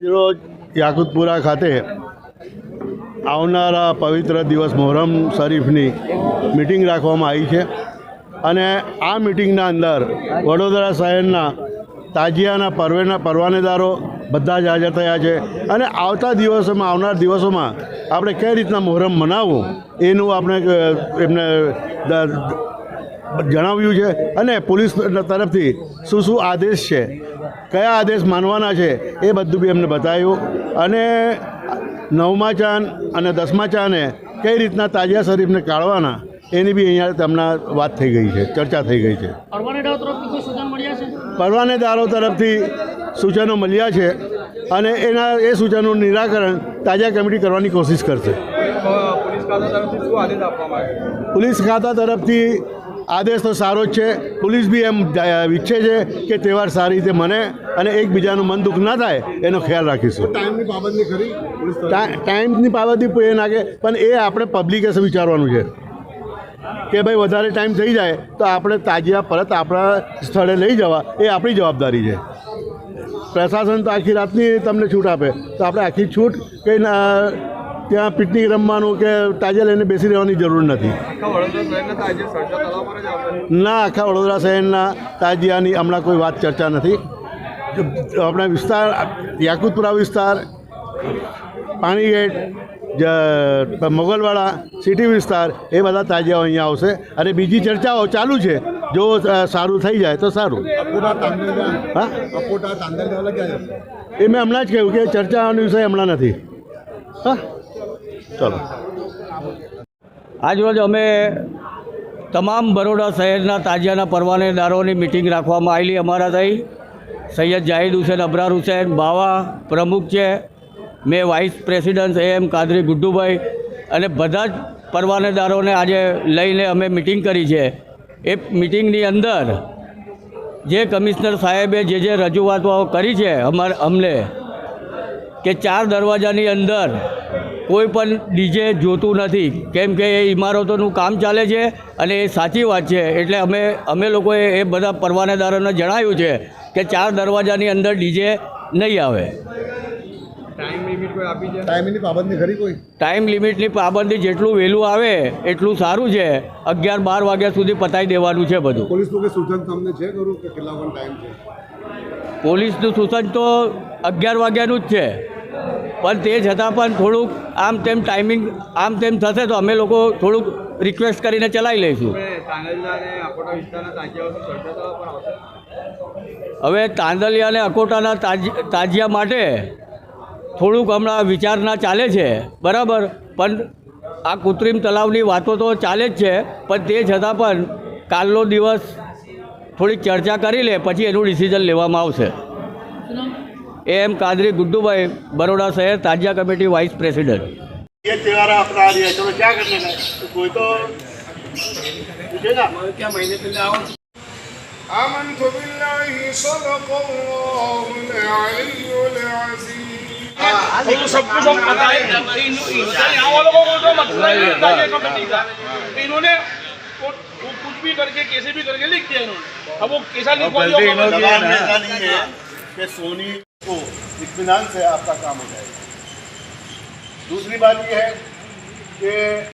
રોજ યાકુતપુરા ખાતે આવનારા પવિત્ર દિવસ મોહરમ શરીફની મિટિંગ રાખવામાં આવી છે અને આ મિટિંગના અંદર વડોદરા શહેરના તાજિયાના પરવાનેદારો બધા જ હાજર થયા છે અને આવનાર દિવસોમાં આપણે કઈ રીતના મોહરમ મનાવવું એનું આપણે એમને જણાવ્યું છે અને પોલીસ તરફથી શું આદેશ છે, કયા આદેશ માનવાના છે એ બધું બી એમને બતાવ્યું અને 9મા ચાંદ અને 10મા ચાંદે કઈ રીતના તાજિયા શરીફને કાઢવાના એની બી અહીંયા તેમના વાત થઈ ગઈ છે, ચર્ચા થઈ ગઈ છે। પરવાનેદારો તરફથી સૂચનો મળ્યા છે અને એ સૂચનોનું નિરાકરણ તાજિયા કમિટી કરવાની કોશિશ કરશે। પોલીસ ખાતા તરફથી આદેશ તો સારો જ છે। પોલીસ બી એમ ઈચ્છે છે કે તહેવાર સારી રીતે મને અને એકબીજાનું મન દુઃખ ના થાય એનો ખ્યાલ રાખીશું। ટાઈમની પાબંદી એ નાખે પણ એ આપણે પબ્લિકે વિચારવાનું છે કે ભાઈ વધારે ટાઈમ થઈ જાય તો આપણે તાજિયા પરત આપણા સ્થળે લઈ જવા એ આપણી જવાબદારી છે। પ્રશાસન તો આખી રાતની તમને છૂટ આપે તો આપણે આખી છૂટ કંઈ ત્યાં પિકનિક રમવાનું કે તાજિયા લઈને બેસી રહેવાની જરૂર નથી। ના, આખા વડોદરા શહેરના તાજિયાની હમણાં કોઈ વાત ચર્ચા નથી। આપણા વિસ્તાર યાકુતપુરા વિસ્તાર, પાણીગેટ, મોગલવાડા, સિટી વિસ્તાર એ બધા તાજિયાઓ અહીંયા આવશે અને બીજી ચર્ચાઓ ચાલુ છે। જો સારું થઈ જાય તો સારું। હા, એ મેં હમણાં જ કહ્યું કે ચર્ચાનો વિષય હમણાં નથી। હા, ચલો। આજરોજ અમે તમામ બરોડા શહેરના તાજિયાના પરવાનેદારોની મિટિંગ રાખવામાં આવેલી। અમારા થઈ સૈયદ જાહિદ હુસૈન, અબરાર હુસૈન બાવા પ્રમુખ છે, મેં vice president AM Kadri Guddubhai અને બધા જ પરવાનેદારોને આજે લઈને અમે મિટિંગ કરી છે। એ મિટિંગની અંદર જે કમિશનર સાહેબે જે રજૂઆતો કરી છે અમને કે 4 દરવાજાની અંદર કોઈ પણ ડીજે જોતું નથી, કેમ કે એ ઇમારતોનું કામ ચાલે છે અને એ સાચી વાત છે। એટલે અમે લોકોએ એ બધા પરવાનેદારોને જણાવ્યું છે કે 4 દરવાજાની અંદર ડીજે નહીં આવે। ટાઈમ લિમિટની પાબંદી જેટલું વહેલું આવે એટલું સારું છે। 11-12 વાગ્યા સુધી પતાવી દેવાનું છે બધું। પોલીસનું સૂચન તમને છે ખરું કે કેટલા પણ ટાઈમ છે? પોલીસનું સૂચન તો 11 વાગ્યાનું જ છે, પણ તે છતાં પણ થોડુંક આમ તેમ ટાઈમિંગ આમ તેમ થશે તો અમે લોકો થોડુંક રિક્વેસ્ટ કરીને ચલાવી લઈશું। હવે તાંદલિયા અને અકોટાના તાજિયા માટે થોડુંક હમણાં વિચારણા ચાલે છે, બરાબર, પણ આ કૃત્રિમ તલાવની વાતો તો ચાલે જ છે, પણ તે છતાં પણ કાલનો દિવસ થોડીક ચર્ચા કરી લે પછી એનું ડિસિઝન લેવામાં આવશે। AM कादरी गुड्डूभाई, बड़ौदा शहर ताजिया कमेटी वाइस प्रेसिडेंट। ये त्योहार अपना रही है, चलो क्या करने का तो कोई तो पूछेगा क्या महीने पहले आओ। आमन्तु बिल्लाहि सदक़ल्लाहुल अलियुल अज़ीम। तो सब कुछ हम बताए यहाँ वालों को तो मतलब नहीं ताजिया कमेटी का, इन्होंने कुछ भी करके कैसे भी करके लिख दिया इन्होंने। अब वो कैसा लिखवा दिया नहीं है कि सोनी को इत्मीनान से आपका काम हो जाएगा। दूसरी बात यह है कि